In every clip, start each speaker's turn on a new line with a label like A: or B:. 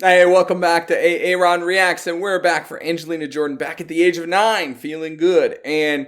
A: Hey, welcome back to A-Aron Reacts, and we're back for Angelina Jordan, back at the age of 9, feeling good. And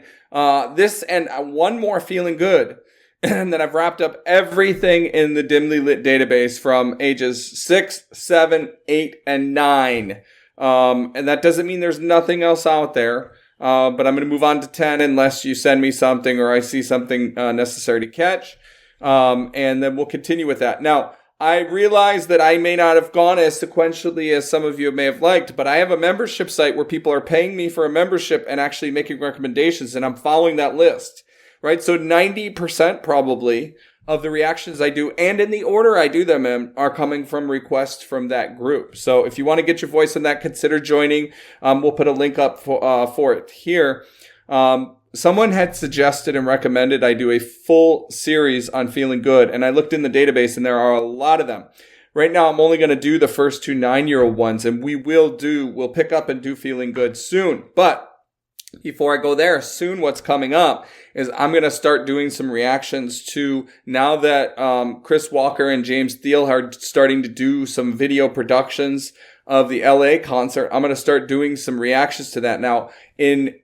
A: this and one more feeling good. And then I've wrapped up everything in the dimly lit database from ages 6, 7, 8, and 9. And that doesn't mean there's nothing else out there. But I'm going to move on to 10 unless you send me something or I see something necessary to catch. And then we'll continue with that. Now, I realize that I may not have gone as sequentially as some of you may have liked, but I have a membership site where people are paying me for a membership and actually making recommendations, and I'm following that list, right? So 90% probably of the reactions I do, and in the order I do them in, are coming from requests from that group. So if you want to get your voice in that, consider joining. We'll put a link up for it here. Someone had suggested and recommended I do a full series on feeling good, and I looked in the database, and there are a lot of them. Right now, I'm only going to do the first 2 9-year-old ones, and we'll pick up and do feeling good soon. But before I go there, soon what's coming up is I'm going to start doing some reactions to, now that Chris Walker and James Thiel are starting to do some video productions of the LA concert, I'm going to start doing some reactions to that. Now, in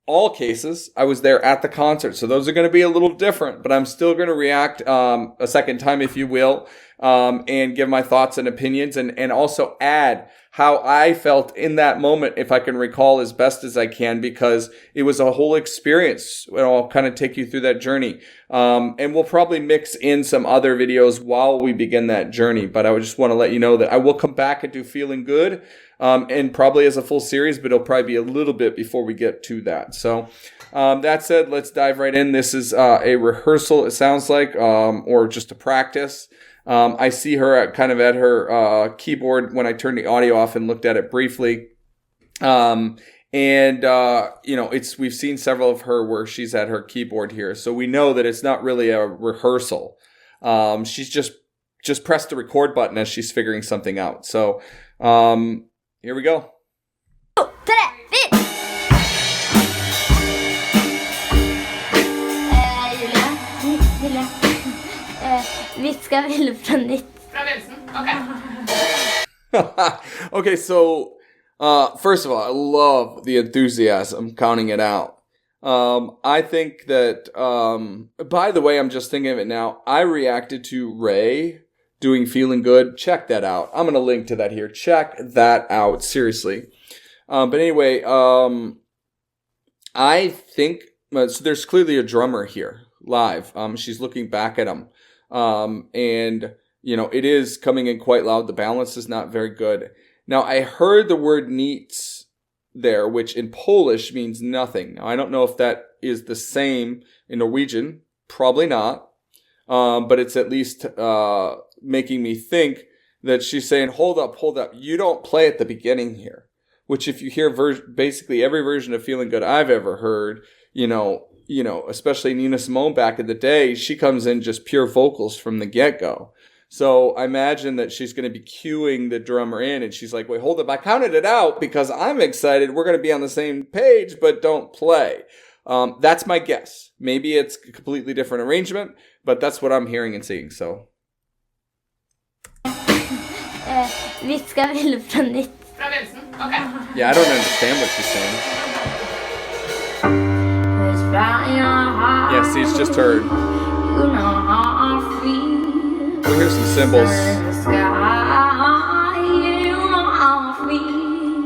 A: all cases, I was there at the concert, so those are going to be a little different, but I'm still going to react a second time, if you will, and give my thoughts and opinions, and also add how I felt in that moment, if I can recall as best as I can, because it was a whole experience. I'll kind of take you through that journey, and we'll probably mix in some other videos while we begin that journey, but I just want to let you know that I will come back and do Feeling Good, and probably as a full series, but it'll probably be a little bit before we get to that. So that said, let's dive right in. This is a rehearsal, it sounds like, or just a practice. I see her at her keyboard when I turned the audio off and looked at it briefly. We've seen several of her where she's at her keyboard here. So we know that it's not really a rehearsal. She's just pressed the record button as she's figuring something out. So, here we go. Okay, so first of all, I love the enthusiasm, counting it out. I think that, by the way, I'm just thinking of it now. I reacted to Ray doing Feeling Good. Check that out. I'm going to link to that here. Check that out. Seriously. But anyway, I think, so there's clearly a drummer here live. She's looking back at him. It is coming in quite loud. The balance is not very good. Now, I heard the word niets there, which in Polish means nothing. Now, I don't know if that is the same in Norwegian. Probably not. But it's at least making me think that she's saying, hold up. You don't play at the beginning here. Which if you hear basically every version of Feeling Good I've ever heard, especially Nina Simone back in the day, she comes in just pure vocals from the get-go. So I imagine that she's going to be cueing the drummer in, and she's like, wait, hold up. I counted it out because I'm excited. We're going to be on the same page, but don't play. That's my guess. Maybe it's a completely different arrangement, but that's what I'm hearing and seeing. So. Yeah, I don't understand what she's saying. Yeah, see, it's just heard. We'll hear some cymbals.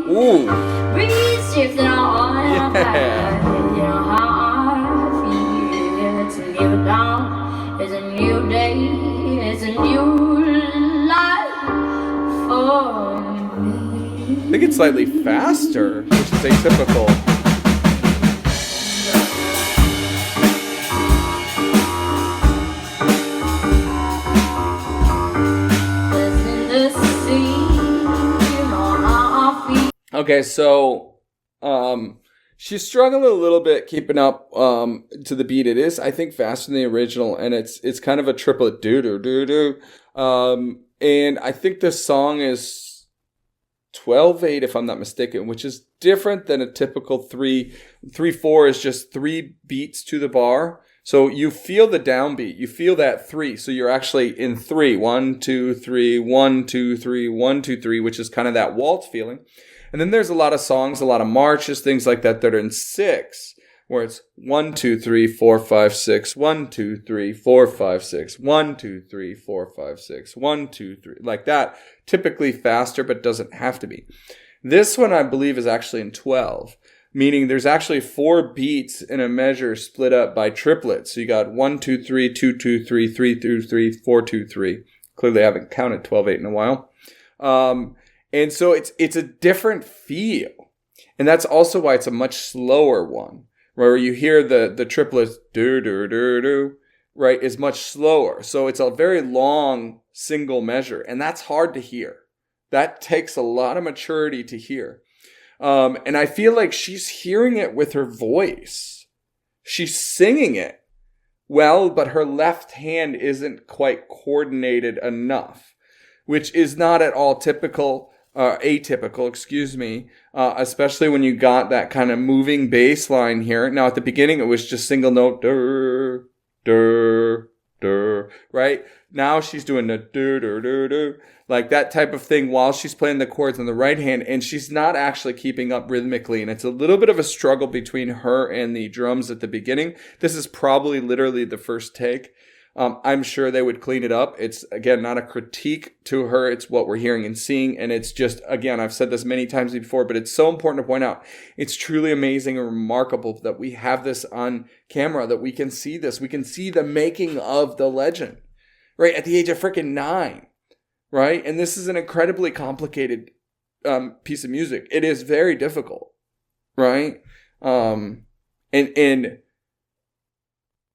A: Ooh. Yeah. It's a new day, it's a new life for me. I think it's slightly faster, which is atypical. Okay, so she's struggling a little bit keeping up to the beat. It is, I think, faster than the original, and it's kind of a triplet do. And I think this song is 12/8, if I'm not mistaken, which is different than a typical 3/4 is just 3 beats to the bar. So you feel the downbeat. You feel that 3. So you're actually in 3. 1, 2, 3, 1, 2, 3, 1, 2, 3, which is kind of that waltz feeling. And then there's a lot of songs, a lot of marches, things like that are in 6, where it's 1, 2, 3, 4, 5, 6, 1, 2, 3, 4, 5, 6, 1, 2, 3, 4, 5, 6, 1, 2, 3, like that. Typically faster, but doesn't have to be. This one, I believe, is actually in 12, meaning there's actually 4 beats in a measure split up by triplets. So you got 1, 2, 3, 2, 2, 3, 3, 2, 3, 4, 2, 3. Clearly, I haven't counted 12/8 in a while. And so it's a different feel. And that's also why it's a much slower one, where you hear the triplets, do, do, do, do, right, is much slower. So it's a very long single measure, and that's hard to hear. That takes a lot of maturity to hear. And I feel like she's hearing it with her voice. She's singing it well, but her left hand isn't quite coordinated enough, which is not at all atypical, especially when you got that kind of moving bass line here. Now, at the beginning, it was just single note, dur, dur, dur, right? Now she's doing the dur, dur, dur, dur, like that type of thing while she's playing the chords on the right hand, and she's not actually keeping up rhythmically, and it's a little bit of a struggle between her and the drums at the beginning. This is probably literally the first take. I'm sure they would clean it up. It's, again, not a critique to her. It's what we're hearing and seeing. And it's just, again, I've said this many times before, but it's so important to point out. It's truly amazing and remarkable that we have this on camera, that we can see this. We can see the making of the legend, right? At the age of freaking 9, right? And this is an incredibly complicated piece of music. It is very difficult, right? And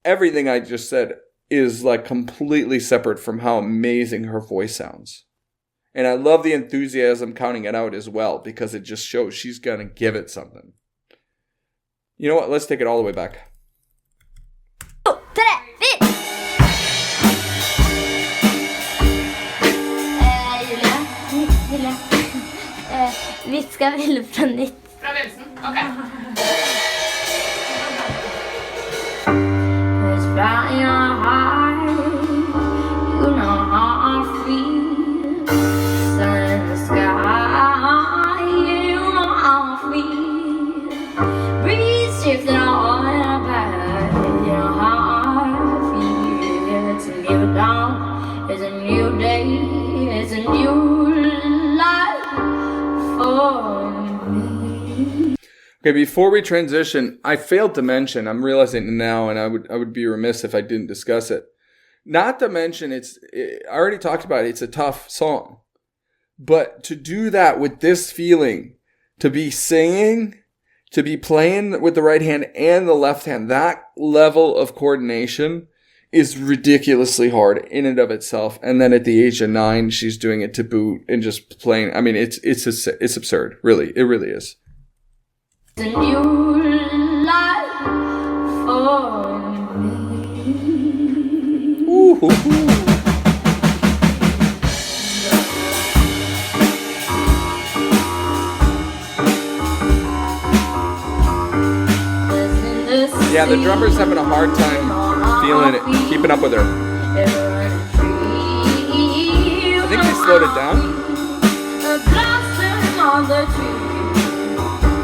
A: everything I just said is like completely separate from how amazing her voice sounds. And I love the enthusiasm counting it out as well, because it just shows she's going to give it something. You know what? Let's take it all the way back.
B: Vi skal velge fra nytt.
C: Fra begynnelsen? Ok.
B: By your heart, you know how I feel. Sun in the sky, you know how I feel. Breeze drifting on about, you know how I feel. It's a new dawn, it's a new day, it's a new life for me.
A: Okay, before we transition, I failed to mention, I'm realizing it now, and I would be remiss if I didn't discuss it. Not to mention, I already talked about it, it's a tough song. But to do that with this feeling, to be singing, to be playing with the right hand and the left hand, that level of coordination is ridiculously hard in and of itself. And then at the age of 9, she's doing it to boot and just playing. I mean, it's absurd, really. It really is.
B: It's a new life for me.
A: Ooh, ooh, ooh. Yeah, the drummer's having a hard time feeling it, keeping up with her. I think they slowed it down.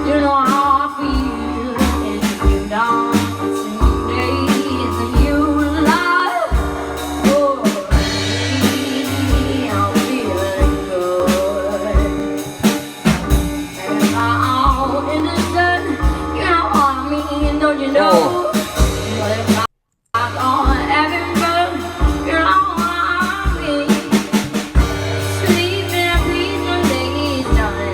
A: You know how I feel. It's a new dawn, it's a new day, it's a new life for me. I'm feeling good. And I'm out in the sun. You know what I mean, don't you know? But if I'm gone having fun, you know what I mean. Sleeping and breathing days done.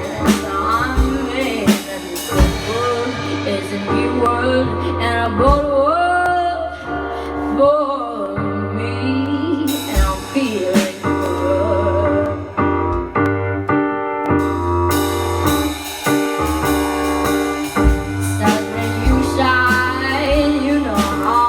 A: It's a new world, and I bought a world for me, and I'm feeling good. Stars when you shine, you know how.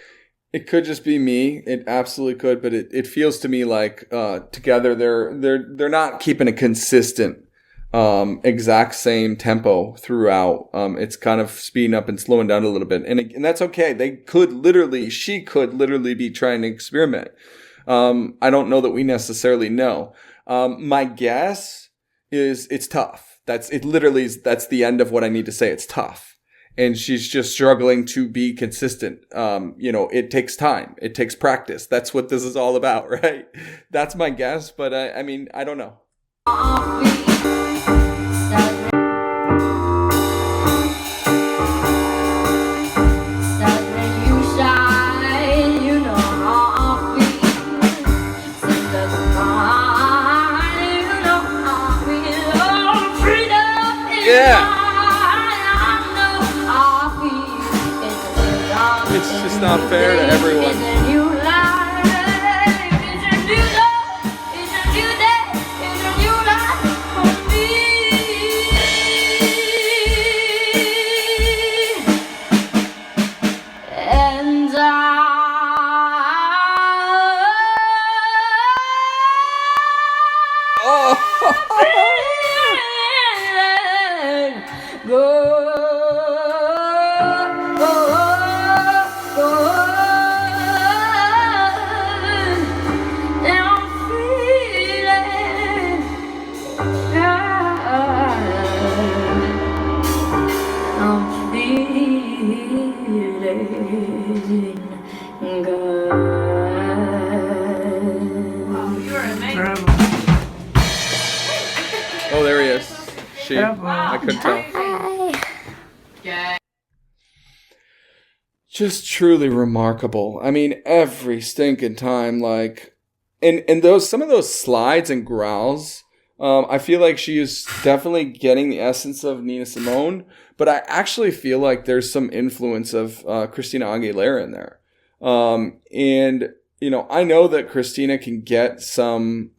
A: It could just be me. It absolutely could, but it feels to me like together they're not keeping a consistent exact same tempo throughout. It's kind of speeding up and slowing down a little bit. And that's okay. She could literally be trying to experiment. I don't know that we necessarily know. My guess is it's tough. That's the end of what I need to say. It's tough. And she's just struggling to be consistent. It takes time. It takes practice. That's what this is all about, right? That's my guess. But I mean, I don't know. Yeah. It's just not fair to everyone. Oh, there he is. I couldn't tell. Just truly remarkable. I mean, every stinking time, like, and some of those slides and growls, I feel like she is definitely getting the essence of Nina Simone, but I actually feel like there's some influence of Christina Aguilera in there. And, I know that Christina can get some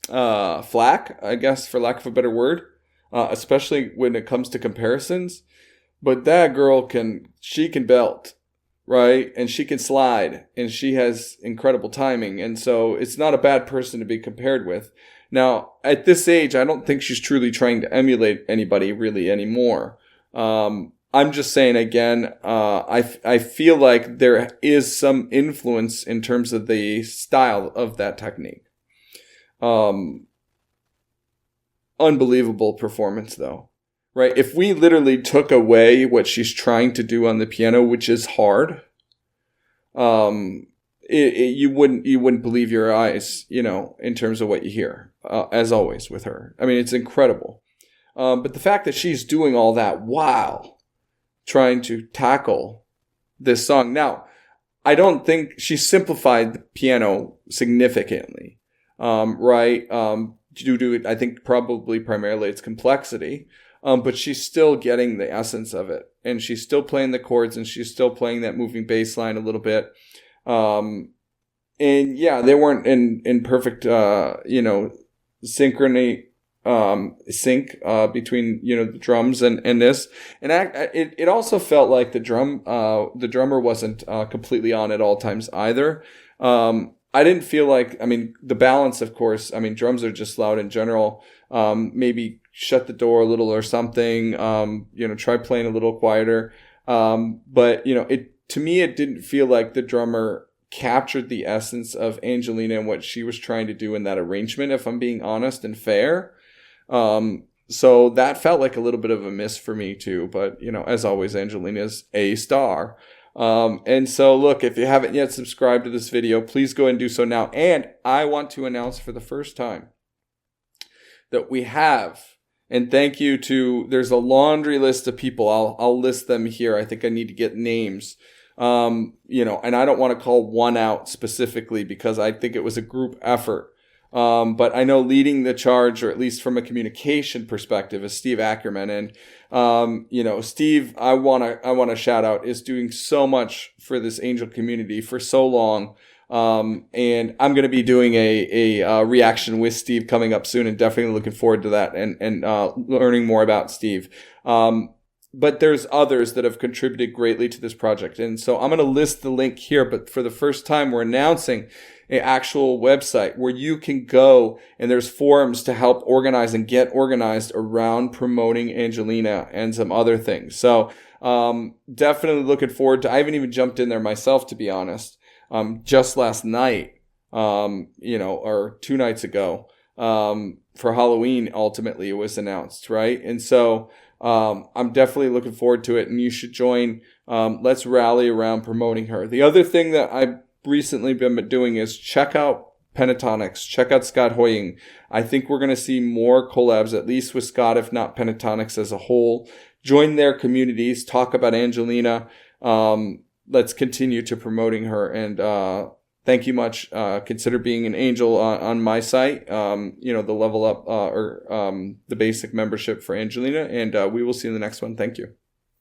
A: flack, I guess, for lack of a better word, especially when it comes to comparisons. But that girl she can belt, right? And she can slide, and she has incredible timing. And so it's not a bad person to be compared with. Now, at this age, I don't think she's truly trying to emulate anybody really anymore. I'm just saying again, I feel like there is some influence in terms of the style of that technique. Unbelievable performance though, right? If we literally took away what she's trying to do on the piano, which is hard, you wouldn't believe your eyes, in terms of what you hear, as always with her. I mean, it's incredible. But the fact that she's doing all that while trying to tackle this song. Now, I don't think she simplified the piano significantly, right? Due to, I think, probably primarily its complexity. But she's still getting the essence of it. And she's still playing the chords, and she's still playing that moving bass line a little bit. And yeah, they weren't in perfect, synchrony, sync between the drums and this, and it also felt like the drummer wasn't completely on at all times either. I didn't feel like, the balance, of course, drums are just loud in general. Maybe shut the door a little or something. Try playing a little quieter. But to me, it didn't feel like the drummer captured the essence of Angelina and what she was trying to do in that arrangement, if I'm being honest and fair. So that felt like a little bit of a miss for me too, but as always, Angelina's a star. And so look, if you haven't yet subscribed to this video, please go ahead and do so now. And I want to announce for the first time that we have, and thank you to, there's a laundry list of people. I'll list them here. I think I need to get names. And I don't want to call one out specifically because I think it was a group effort. But I know leading the charge, or at least from a communication perspective, is Steve Ackerman. And, Steve, I want to shout out, is doing so much for this angel community for so long. And I'm going to be doing a reaction with Steve coming up soon, and definitely looking forward to that and learning more about Steve. But there's others that have contributed greatly to this project. And so I'm going to list the link here, but for the first time, we're announcing an actual website where you can go and there's forums to help organize and get organized around promoting Angelina and some other things. So definitely looking forward to. I haven't even jumped in there myself, to be honest. Just last night, or 2 nights ago, for Halloween, ultimately it was announced, right? And so I'm definitely looking forward to it, and you should join. Let's rally around promoting her. The other thing that I've recently been doing is check out Pentatonics, check out Scott Hoying. I think we're going to see more collabs, at least with Scott, if not Pentatonics as a whole. Join their communities, talk about Angelina. Let's continue to promoting her, and thank you much. Consider being an angel on my site. The level up or the basic membership for Angelina, and we will see you in the next one. Thank you.